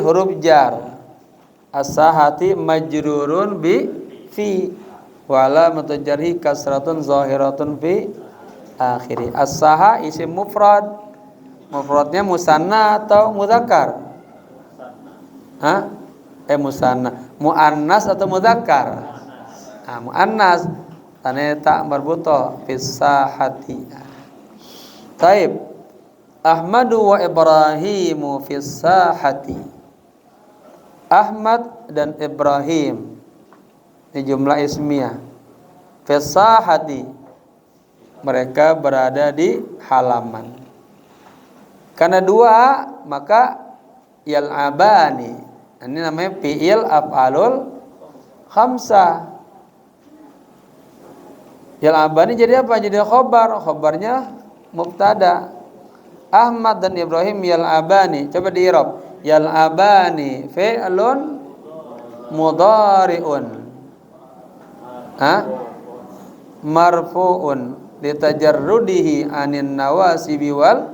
huruf jar. As-sahati majrurun bi fi wala mutajarhi kasratun zahiratun fi akhiri. As-saha isim mufrad. Mufradnya musanna atau mudzakkar? Hah? Musanna. Muannas atau mudzakkar? Muannas. Tane tak marbuto fis sahati. Taib. Ahmadu wa Ibrahimu fis sahati. Ahmad dan Ibrahim di jumlah ismiyah. Fis sahati. Mereka berada di halaman. Karena dua, maka yal'abani. Ini namanya fi'il af'alul khamsah. Yal'abani jadi apa? Jadi khobar. Khobarnya mubtada. Ahmad dan Ibrahim yal'abani. Coba di i'rab. Yal'abani fi'lun mudhari'un. Marfu'un litajarrudihi anin nawasibi wal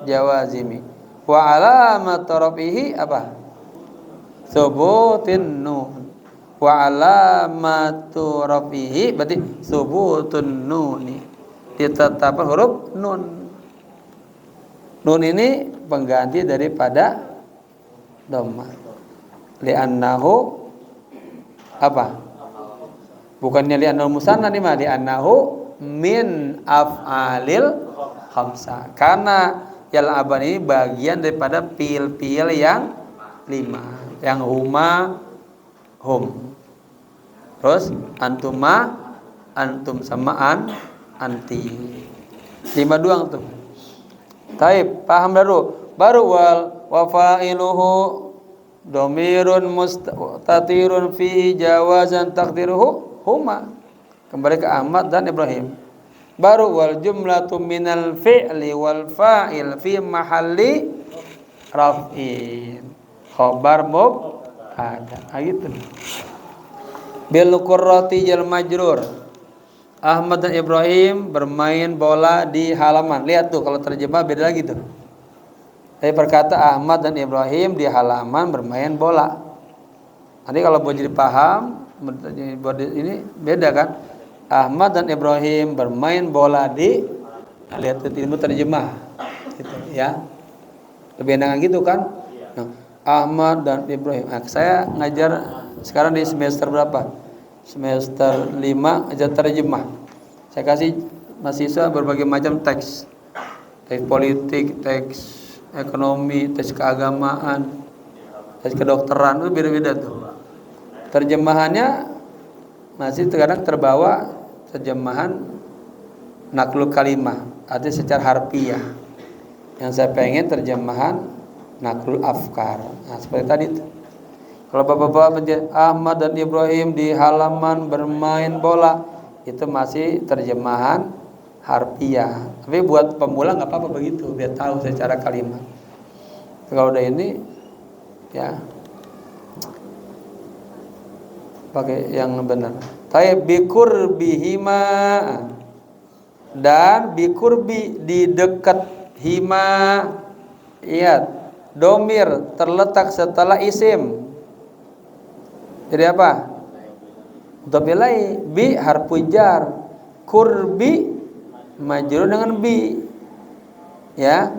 jawazimi. Wa alamat rafihi apa? Subutin nun. Wa alamatu rafihi berarti subutun nuni. Ditetapkan huruf nun. Nun ini pengganti daripada dhamma. Li'annahu apa? Bukannya li'annahu musanna nih mah, li'annahu min af'alil khamsah. Karena yal'aban ini bagian daripada fiil-fiil yang 5. Yang huma, hum. Terus antuma, antum sama anti. 5 doang tuh. Taib, paham baru wa fa'iluhu dhamirun mustatirun fi jawazan taqdiruhu huma. Kembali ke Ahmad dan Ibrahim. Baru wal jumlatu minal fi'li wal fa'il fi mahalli raf'in. Khabar mubtada. Gitu. Bil qurrati jal majrur. Ahmad dan Ibrahim bermain bola di halaman. Lihat tuh kalau terjemah beda lagi tuh. Saya berkata Ahmad dan Ibrahim di halaman bermain bola. Nanti kalau mau jadi paham, ini beda kan? Ahmad dan Ibrahim bermain bola di, lihat tuh ilmu terjemah, gitu ya. Lebih enak gitu kan? Nah, Ahmad dan Ibrahim. Nah, saya ngajar sekarang di semester berapa? Semester 5 aja terjemah. Saya kasih mahasiswa berbagai macam teks. Teks politik, teks ekonomi, teks keagamaan, teks kedokteran, itu beda-beda tuh. Terjemahannya masih terkadang terbawa terjemahan naklul kalimah, artinya secara harfiah. Yang saya pengen terjemahan naklul afkar. Nah, seperti tadi tuh. Kalau bapak-bapak Ahmad dan Ibrahim di halaman bermain bola, itu masih terjemahan harfiah. Tapi buat pemula nggak apa-apa begitu, biar tahu secara kalimat. Kalau udah ini, ya pakai yang benar. Taib bikurbihima, dan bikurbi di dekat hima. Lihat, domir terletak setelah isim. Jadi apa? Dhabilai bi harfu jar, kurbi majrur dengan bi. Ya.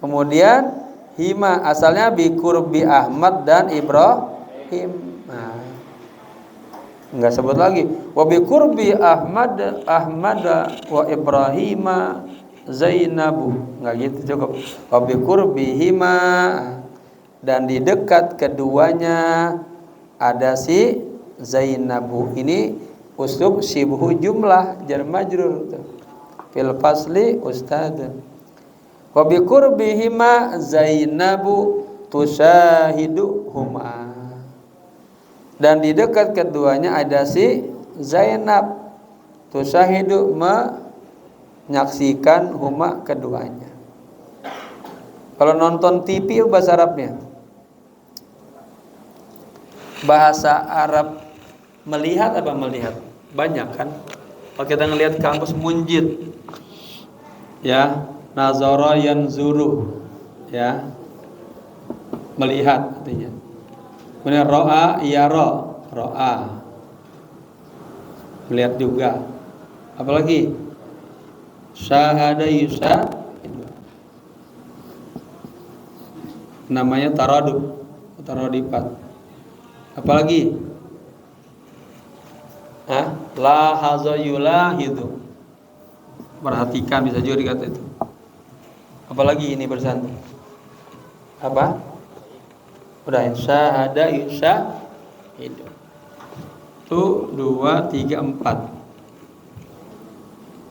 Kemudian hima asalnya bi kurbi Ahmad dan Ibrahim. Nah, enggak sebut lagi wa bi kurbi Ahmad wa Ibrahima Zainabu. Enggak gitu cukup. Wa bi kurbi hima, dan di dekat keduanya ada si Zainabu. Ini uslub sibhu jumlah jar majrur fil fasli ustad. Wa bi qurbihima Zainabu tusyahiduhuma, dan di dekat keduanya ada si Zainab tusyahidu menyaksikan huma keduanya. Kalau nonton TV bahasa Arabnya, bahasa Arab melihat apa melihat? Banyak kan? Kalau kita ngelihat kamus Munjid, ya, nazara yanzuru, ya, melihat artinya. Kemudian ro'a yara, ro'a melihat juga. Apalagi syahada yushahidu, namanya taradifat. Apalagi lahaza yulahidu, perhatikan, bisa juga dikata itu. Apalagi ini bersanding apa? Udah ya, syahada yushahidu. Itu 2, 3, 4.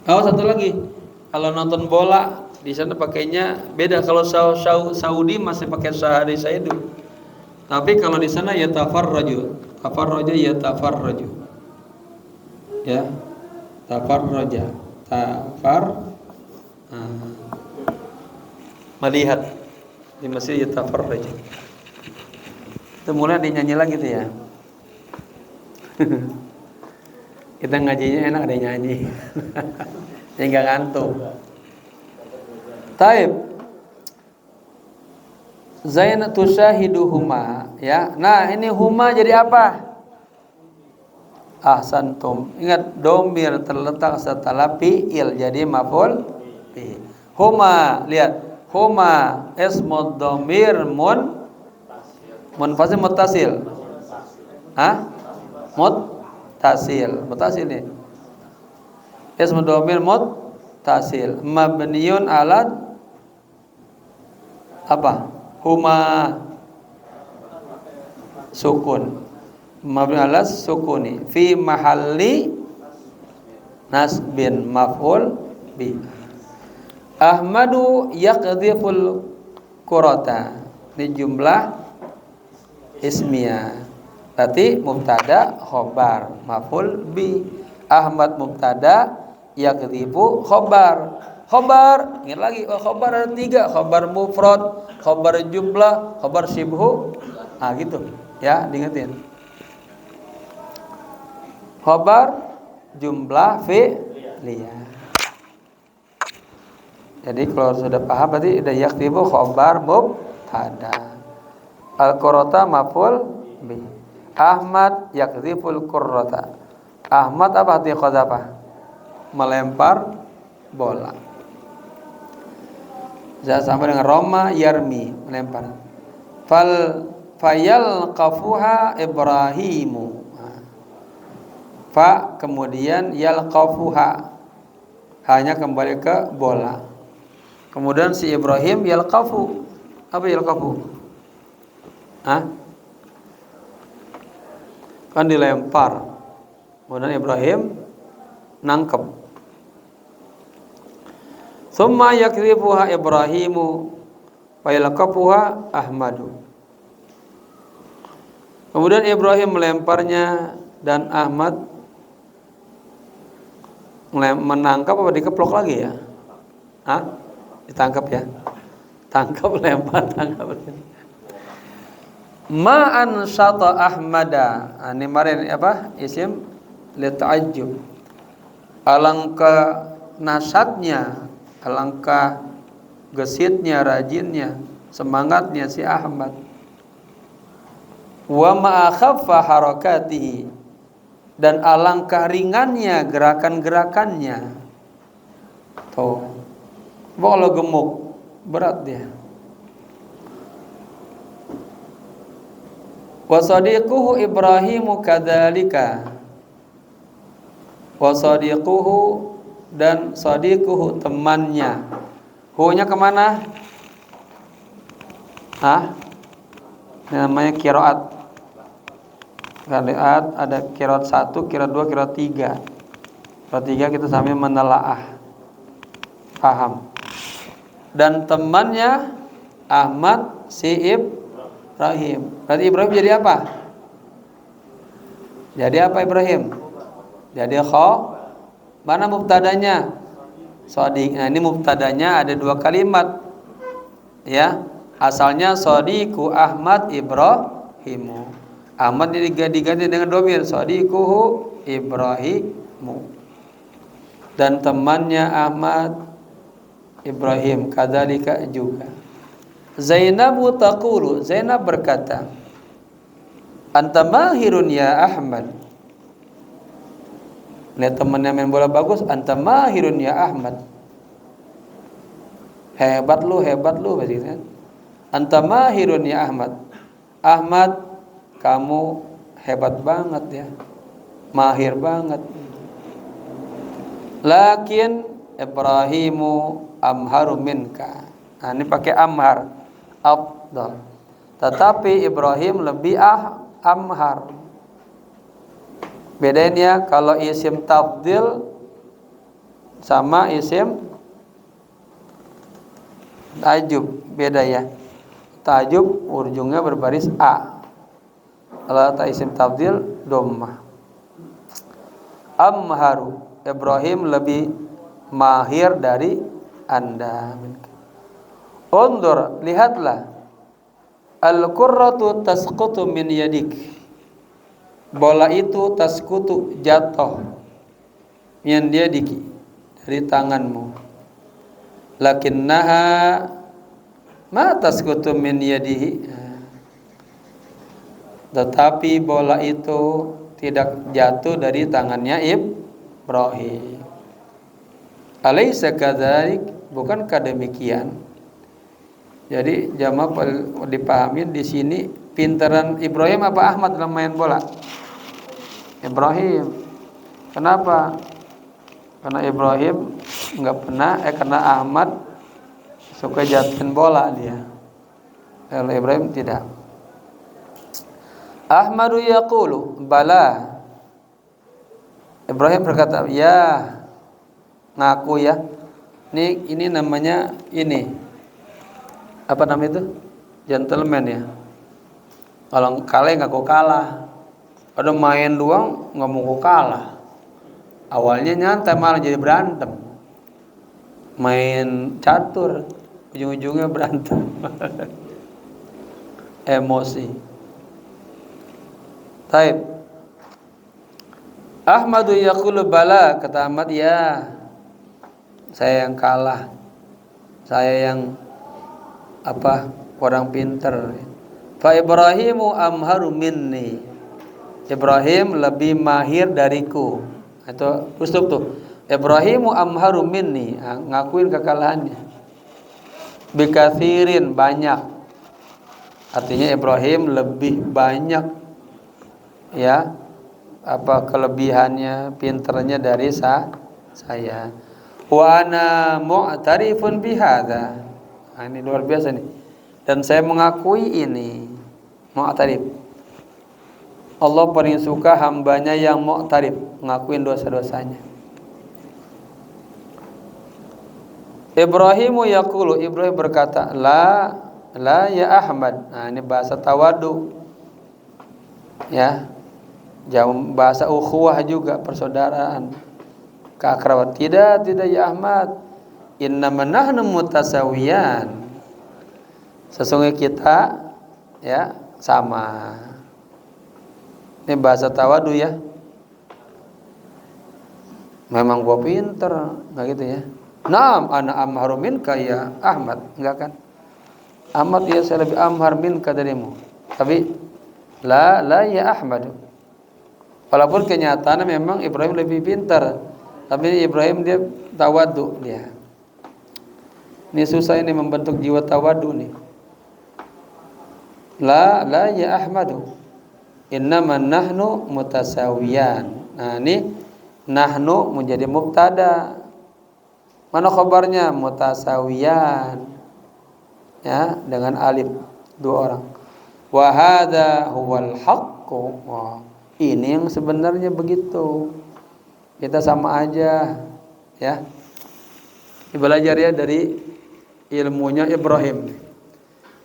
Oh, satu lagi. Kalau nonton bola di sana pakainya beda. Kalau Saudi masih pakai syahada yushahidu. Tapi kalau di sana ya tafarraju. Tafarraja ya tafarraju. Ya. Tafarraja. Melihat. Di masjid ya tafarraju. Itu mulai dinyanyi lagi tuh ya. Kita ngajinya enak ada nyanyi. Jadi nggak ngantuk. Taib. Zainat tusyahiduhuma, ya. Nah, ini huma jadi apa? Ahsantum. Ingat domir terletak setelah fi'il jadi maf'ul bi. Huma, lihat. Huma ismud domir munfasil muttasil. Muttasil nih. Ismu dhamir muttasil mabniun ala apa? Huma sukun. Mabniun ala sukuni fi mahalli nasbin maf'ul bi. Ahmadu yaqdhiful qurata. Ini jumlah ismiyah. Berarti mubtada khobar maf'ul bi. Ahmad mubtada, yakdzibu khobar. Khobar, ingat lagi, khobar ada 3, khobar mufrad, khobar jumlah, khobar syibhu. Gitu. Ya, diingetin. Khobar jumlah fi'liyah. Jadi kalau sudah paham berarti udah yakdzibu khobar mubtada. Al-qurrata maf'ul bi. Ahmad yakdziful qurrata. Ahmad apa arti qadzafa? Melempar bola. Saya sama dengan Roma yarmi, melempar. Fayal qafuha Ibrahimu. Fa kemudian yalqafuha, hanya kembali ke bola. Kemudian si Ibrahim yalqafu. Apa yalqafu? Kan dilempar. Kemudian Ibrahim nangkep. Summa yakrifuha Ibrahimu wa yalqafuha Ahmadu. Kemudian Ibrahim melemparnya dan Ahmad menangkap apa dikeplok lagi ya? Ditangkap ya. Tangkap, lempar, tangkap. Ma'an syata Ahmada. Ini kemarin apa? Isim li ta'ajjub. Alangkah nasatnya, alangkah gesitnya, rajinnya, semangatnya si Ahmad. Wa ma'akhaffa harakatihi, dan alangkah ringannya gerakan-gerakannya. Tuh. Kalau gemuk berat dia. Wa sadiquhu Ibrahimu kadzalika. Wa sadiquhu, dan sadiquhu temannya. Hu-nya kemana? Namanya qiraat. Qiraat ada qiraat 1, qiraat 2, qiraat 3. Qiraat 3 kita sambil menelaah. Paham? Dan temannya Ahmad si Ibrahim. Berarti Ibrahim jadi apa? Jadi apa Ibrahim? Jadi mana mubtadanya? Shadiq. Nah, ini mubtadanya ada 2 kalimat. Ya. Asalnya shadiqu Ahmad Ibrahimu. Ahmad diganti dengan dhamir, shadiquhu Ibrahimu. Dan temannya Ahmad Ibrahim, kadzalika juga. Zainabu taqulu, Zainab berkata, anta mahirun ya Ahmad. Lihat temannya main bola bagus, anta mahirun ya Ahmad. Hebat lu begitu. Anta mahirun ya Ahmad. Ahmad, kamu hebat banget ya. Mahir banget. Lakin Ibrahimu amharu minka. Nah, ini pakai amhar. Afdal. Tetapi Ibrahim lebih amhar. Bedanya kalau isim tafdil sama isim tajub, beda ya. Tajub ujungnya berbaris a. Kalau isim tafdil dhammah. Amharu, Ibrahim lebih mahir dari Anda. Undur, lihatlah. Al-qurratu tasqutu min yadik. Bola itu tasqutu jatuh min yadiki, dari tanganmu. Lakinnaha ma tasqutu min yadihi. Tetapi bola itu tidak jatuh dari tangannya Ibrahim. Alaysa kadzalik, bukankah demikian? Jadi jamaah dipahami di sini pintaran Ibrahim apa Ahmad dalam main bola? Ibrahim. Kenapa? Karena Ibrahim nggak pernah, karena Ahmad suka jatuhin bola dia. Kalau Ibrahim tidak. Ahmadu yaqulu bala. Ibrahim berkata, ya, ngaku ya. Ini namanya apa namanya itu? Gentleman ya. Kalau kalah ngaku kalah. Ada main doang nggak mau kalah. Awalnya nyantai malah jadi berantem. Main catur ujung-ujungnya berantem. Emosi. Taib. Ahmadu yaqulu bala, kata Ahmad, ya, saya yang kalah. Saya yang orang pinter. Fa Ibrahimu amharu minni. Ibrahim lebih mahir dariku. Itu uslub tuh. Ibrahimu amharu minni, ngakuin kekalahannya. Bikathirin, banyak. Artinya Ibrahim lebih banyak ya kelebihannya, pinternya dari saya. Wa ana mu'tarifun bihadza. Nah, ini luar biasa nih. Dan saya mengakui ini, mu'tarif. Allah paling suka hambanya yang mu'tarif, ngakuin dosa-dosanya. Ibrahimu yaqulu, Ibrahim berkata, la ya Ahmad. Nah, ini bahasa tawadu. Ya. Bahasa ukhuwah juga, persaudaraan, keakraban. Tidak ya Ahmad. Innama nahnu mutasawiyan. Sesungguhnya kita ya sama. Ini bahasa tawadu ya. Memang gua pinter, enggak gitu ya. Naam ana amharu minka ya Ahmad, enggak kan? Ahmad, ya saya lebih amhar minka darimu. Tapi la ya Ahmad. Walaupun kenyataannya memang Ibrahim lebih pintar, tapi Ibrahim dia tawadu dia. Ini susah ini membentuk jiwa tawadu nih. La ya Ahmadu. Innama nahnu mutasawiyan. Nah, ini nahnu menjadi mubtada. Mana khabarnya? Mutasawiyan. Ya, dengan alif, dua orang. Wa hadza huwal haqqu. Ini yang sebenarnya begitu. Kita sama aja, ya. Belajar ya dari ilmunya Ibrahim.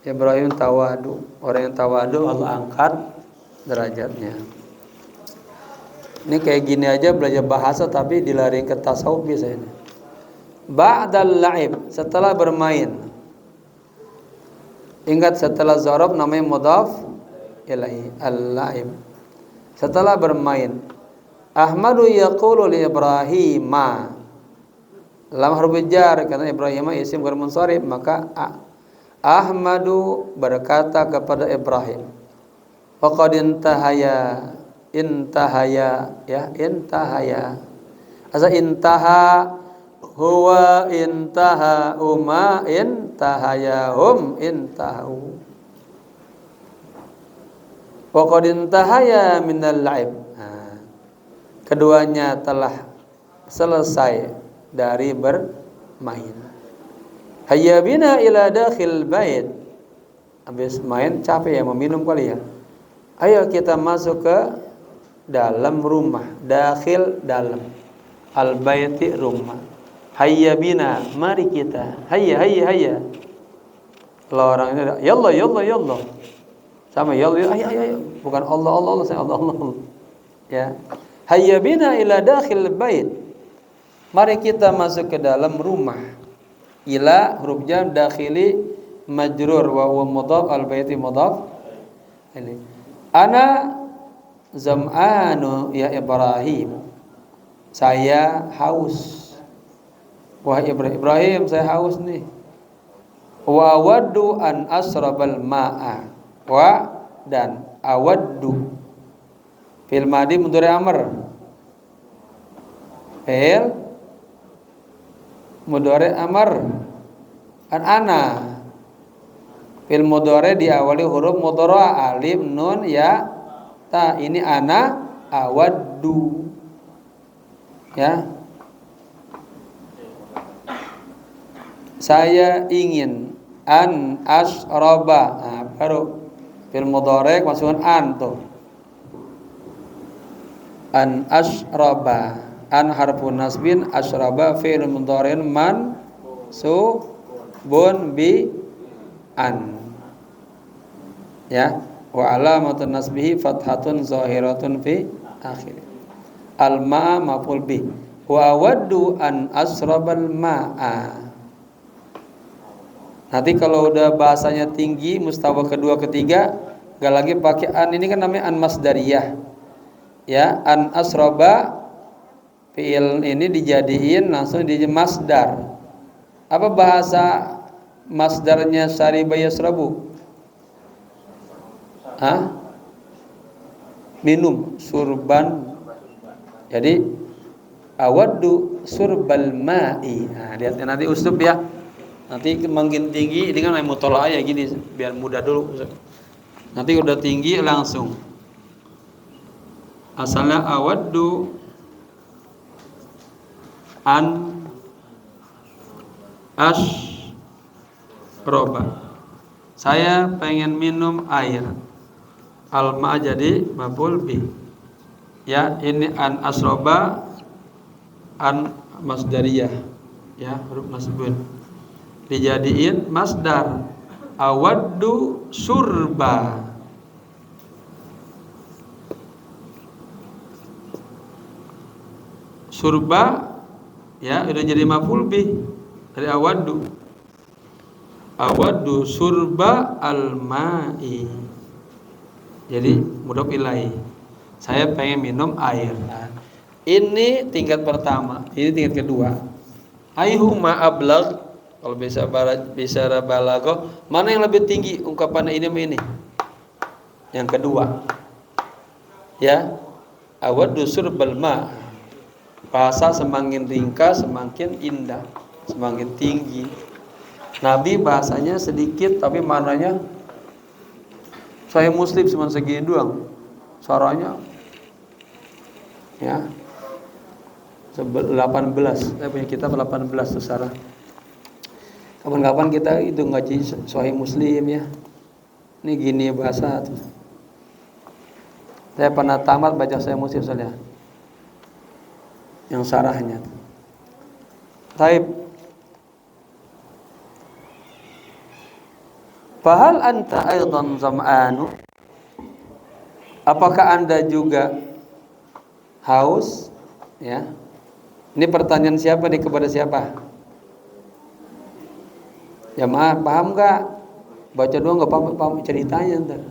Ibrahim tawadu. Orang yang tawadu Allah angkat derajatnya. Ini kayak gini aja belajar bahasa tapi dilariin ke tasawuf biasanya. Ba'dal la'ib, setelah bermain. Ingat setelah zarab namanya mudhaf ilaihi, al-la'ib. Setelah bermain. Ahmadu yaqulu li Ibrahima. Lam huruf jar, karena Ibrahim isim ghair munsharif, maka Ahmadu berkata kepada Ibrahim, faqad intahaya ya, intahaya. Asa intaha huwa intaha uma intahaya hum intahu. Faqad intahaya minal laib. Nah, keduanya telah selesai dari bermain. Hayya bina ila dakhil bait. Habis main capek ya, mau minum kali ya. Ayo kita masuk ke dalam rumah. Dakhil dalam. Al baiti rumah. Hayya bina, mari kita. Hayya hayya hayya. Kalau orang ini yallah yallah yallah. Sama yallah ayo ayo ayo. Bukan Allah Allah Allah, saya Allah Allah. Ya. Hayya bina ila dakhil bait. Mari kita masuk ke dalam rumah. Ila huruf jar dakhili majrur wa huwa mudhaf al baiti mudhaf ini. Ana zam'anu ya Ibrahim. Saya haus. Wah Ibrahim, saya haus nih. Wa awaddu an asrabal ma'a. Wa dan awaddu fil madi mudhari amr. Fi'il mudhari amr. Ana fil mudhari diawali huruf mudhara alif nun ya ta. Ini ana awaddu ya, saya ingin. An asroba, nah, baru fil mudhari masukkan an tuh. An asroba, an harfun nasbin, asroba fi'il mudhari'un mansubun bi an ya, wa alamatun nasbihi fathatun zahiratun fi akhir. Al ma'a maf'ul bi, wa awaddu an asrabal ma'a. Nanti kalau udah bahasanya tinggi, mustawa kedua ketiga, gak lagi pakai an. Ini kan namanya an masdariyah ya. An asraba fi'il ini dijadiin langsung di masdar. Apa bahasa masdarnya syariba yasrabu? Hah? Minum, surban. Jadi awaddu surbal ma'i. Nah, lihat nanti uslub ya. Nanti makin tinggi, ini kan mutola'ah ya gini, biar mudah dulu. Nanti udah tinggi langsung. Asalnya awaddu an asroba. Saya pengen minum air. Al-ma' jadi maf'ul bi. Ya, ini an asroba an masdariyah. Ya, huruf nasbun. Dijadiin masdar awaddu surba. Surba ya udah jadi maf'ul bih dari awaddu. Awaddu surba al-ma'i. Jadi mudhaf ilaih. Saya pengen minum air. Nah, ini tingkat pertama, ini tingkat kedua. Ayyuhuma ablagh. Kalau bisa balaghah, mana yang lebih tinggi ungkapan ini ini? Yang kedua. Ya. Awaddu surbal ma. Bahasa semakin ringkas semakin indah, semakin tinggi. Nabi bahasanya sedikit tapi maknanya saya muslim cuma segini doang. Suaranya ya 18. Saya punya kitab 18 secara. Kapan-kapan kita itu ngaji Sahih Muslim ya. Ini gini bahasa tuh. Saya pernah tamat baca Sahih Muslim soalnya. Yang sarahnya. Taib. Fahal anta aidan zam'anu? Apakah Anda juga haus? Ya. Ini pertanyaan siapa nih kepada siapa? Ya maaf, paham nggak? Baca doang nggak paham ceritanya ntar.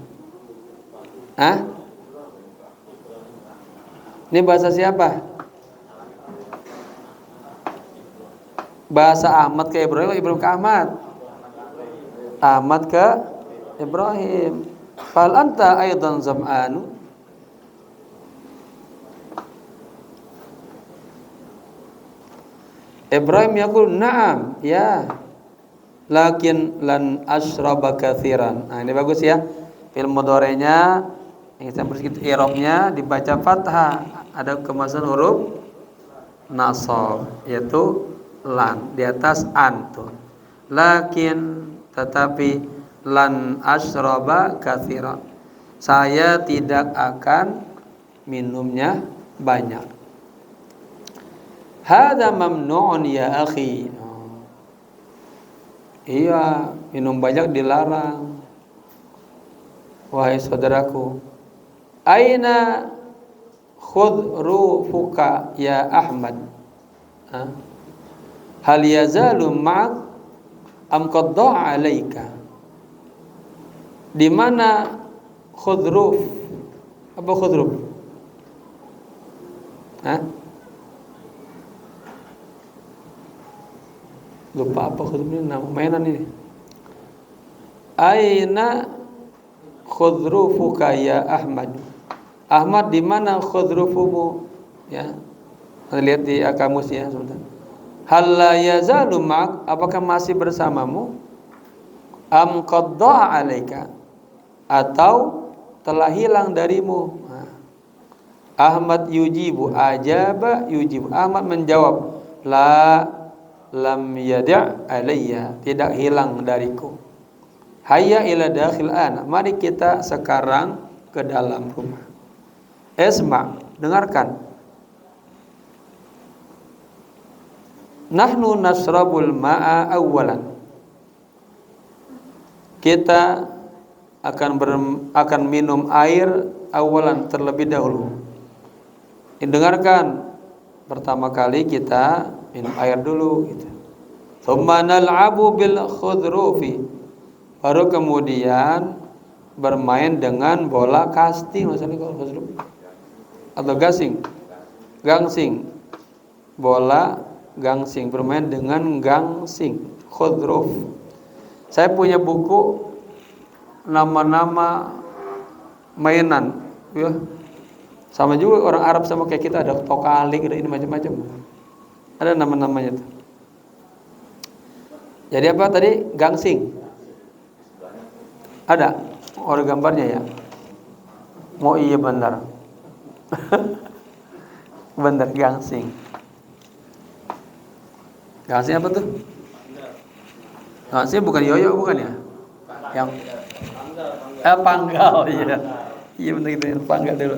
Hah? Ini bahasa siapa? Bahasa Ahmad ke Ibrahim ke Ahmad? Ahmad ke Ibrahim. Fal anta aidan zam'anu. Ibrahim yaqul na'am, ya. Lakin lan asyraba katsiran. Nah, ini bagus ya. Fi'il mudhari'nya yang kita sedikit i'rabnya dibaca fathah, ada kemasan huruf nasab yaitu lan di atas an tuh. Lakin tetapi lan asyraba katsiran. Saya tidak akan minumnya banyak. Hada mamnu'un ya akhi. Iya, minum banyak dilarang. Wahai saudaraku. Aina khudrufuka ya Ahmad. Hal yazalu ma'ak am qad da'a 'alaika? Di mana khudruf? Apa khudruf? Lupa apa khudrufnya, nama mainan ini. Aina khudrufuka ya Ahmad. Ahmad, di mana khudrufumu? Ya. Lihat di kamus ya, sebentar. Hal la yazalu ma'ak? Apakah masih bersamamu? Am qad da'a 'alaika? Atau telah hilang darimu? Ahmad yujibu, ajaba yujibu. Ahmad menjawab, la lam yada' alayya, tidak hilang dariku. Hayya ila dakhil ana, mari kita sekarang ke dalam rumah. Isma', dengarkan. Nahnu nasrabul ma'a awwalan. Kita akan minum air awalan, terlebih dahulu. Dengarkan, pertama kali kita minum air dulu gitu. Tsumma nal'abu bil khudrufi. Baru kemudian bermain dengan bola kasti, maksudnya kalau khudruf atau gangsing. Bola gangsing, bermain dengan gangsing, khudruf. Saya punya buku nama-nama mainan, ya. Sama juga orang Arab sama kayak kita, ada tokalik, ada ini macam-macam. Ada nama-namanya tuh. Jadi apa tadi? Gangsing. Ada orang gambarnya ya. Oh iya benar. Benar, gangsing. Gangsing apa tuh? Gangsing bukan yoyo, bukan ya? Yang panggal, iya. Iya benar gitu, panggal dulu.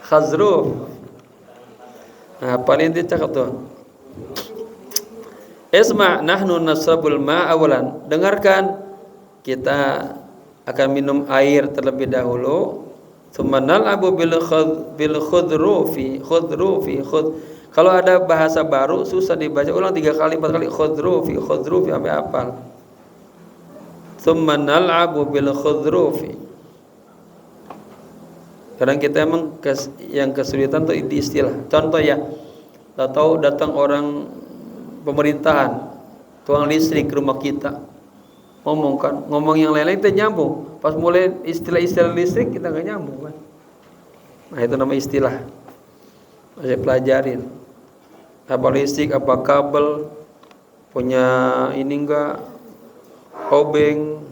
Khazruf. Nah, paling itu cakap tuh. Isma' nahnu nasrabul ma'a awalan. Dengarkan, kita akan minum air terlebih dahulu. Tsumma nal'abu bil khudrufi. Kalau ada bahasa baru susah dibaca, ulang 3 kali 4 kali, khudrufi sampai hafal. Tsumma nal'abu bil khudrufi. Kadang kita emang yang kesulitan tuh di istilah. Contoh ya, tahu datang orang pemerintahan, tukang listrik ke rumah kita, ngomong yang lain-lain kita nyambung. Pas mulai istilah-istilah listrik kita nggak nyambung kan. Nah itu nama istilah. Saya pelajarin. Apa listrik, apa kabel, punya ini enggak, obeng.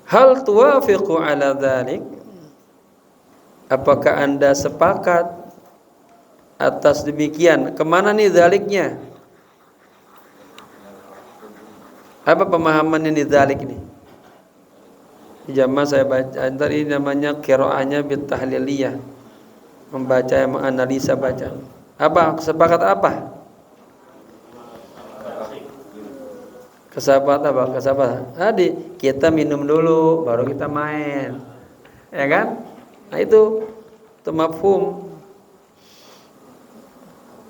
Hal tuwafiqu ala dzalik? Apakah Anda sepakat atas demikian? Kemana nih zaliknya? Apa pemahamannya nih zalik ini? Jamaah saya baca, antar ini namanya qiraahnya bitahliliyah, membaca yang menganalisa baca. Apa sepakat apa? Kesabaran. Tadi kita minum dulu, baru kita main, ya kan? Nah itu mafhum.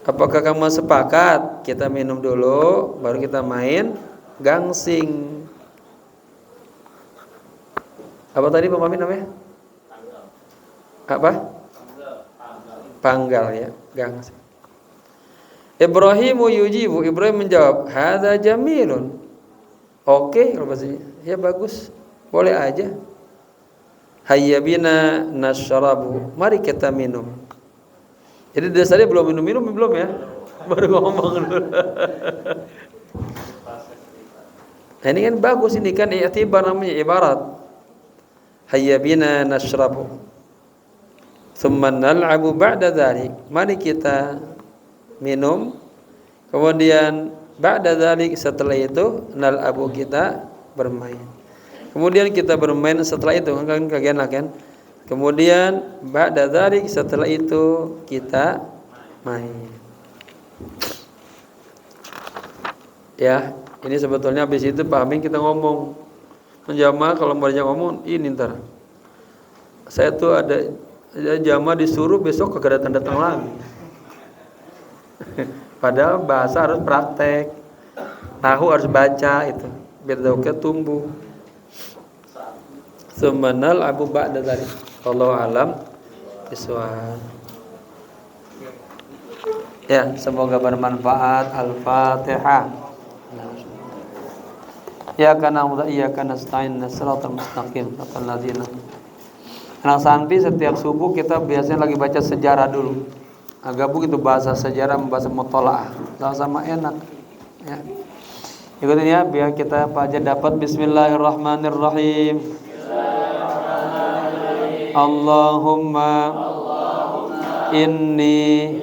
Apakah kamu sepakat kita minum dulu, baru kita main gangsing? Apa tadi pemahaman namanya? Apa? Panggal ya, gangsing. Ibrahimu yujibu, Ibrahim menjawab, hadza jamilun. Oke kalau bahasanya. Ya bagus. Boleh aja. Hayya bina nasyrabu. Mari kita minum. Jadi dasarnya belum minum belum ya. Baru ngomong dulu. Nah, ini kan bagus, ini kan i'tibar namanya, ibarat. Hayya bina nasyrabu. Tsumma nal'abu ba'da dzalik. Mari kita minum. Kemudian ba'da dzalik, setelah itu nal'abu, kita bermain. Kemudian kita bermain setelah itu, kan kagak enak kan? Kemudian ba'da dzalik, setelah itu kita main. Ya, ini sebetulnya habis itu pahamin kita ngomong. Menjamaah kalau mau ngomong ini ntar. Saya tuh ada jamaah disuruh besok kagak datang lagi. Padahal bahasa harus praktek. Nahu harus baca itu. Biar zauknya tumbuh. Sumanal abu ba'da dzalik. Wallahu alam bisawab. Ya, semoga bermanfaat. Al-Fatihah. Ya kana wa iyyaka nasta'in shiratal mustaqim siratal ladzina. Anak santri setiap subuh kita biasanya lagi baca sejarah dulu. Agak begitu bahasa sejarah, membahas mutalaah. Sama-sama enak. Ya. Ikutin ya biar kita apa aja dapat. Bismillahirrahmanirrahim. Allahumma inni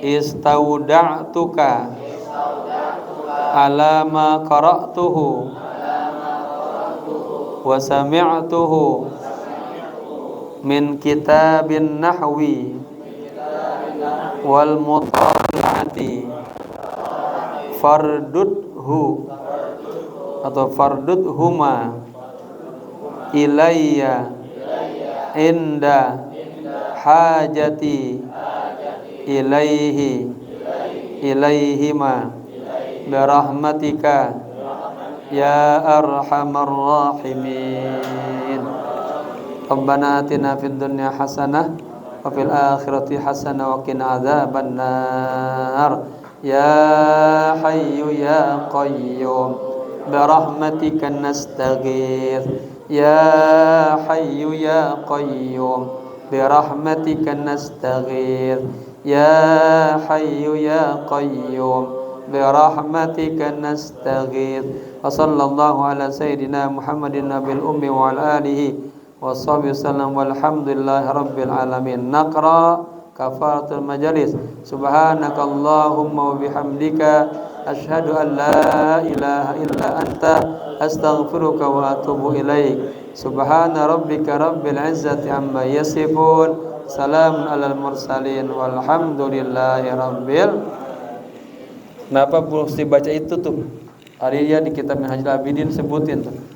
istauda'tuka ala ma qara'tuhu wa sami'tuhu min kitabin nahwi wal mutala'ati fardudhu atau fardudhuma ilayya inda hajati ilaihima birahmatika ya arhamar rahimin. Rabbana atina fid dunya hasanah wa fil akhirati hasanah wa qina adzabannar. Ya hayyu ya qayyum birahmatika nastaghith. Ya hayyu ya qayyum birahmatika nastaghith. Ya hayyu ya qayyum birahmatika nastaghith. Wa sallallahu ala sayyidina Muhammadin nabil ummi wa ala alihi wa sahbihi wasallam walhamdulillahi rabbil alamin. Naqra kafaratul majalis. Subhanakallahumma wa bihamdika asyhadu an la ilaha illa anta astaghfiruka wa atubu ilaik. Subhana rabbika rabbil izzati amma yasifun. Salamun alal mursalin walhamdulillahi rabbil. Kenapa mesti baca itu tuh? Hari dia di kitab Minhajul Abidin sebutin tuh.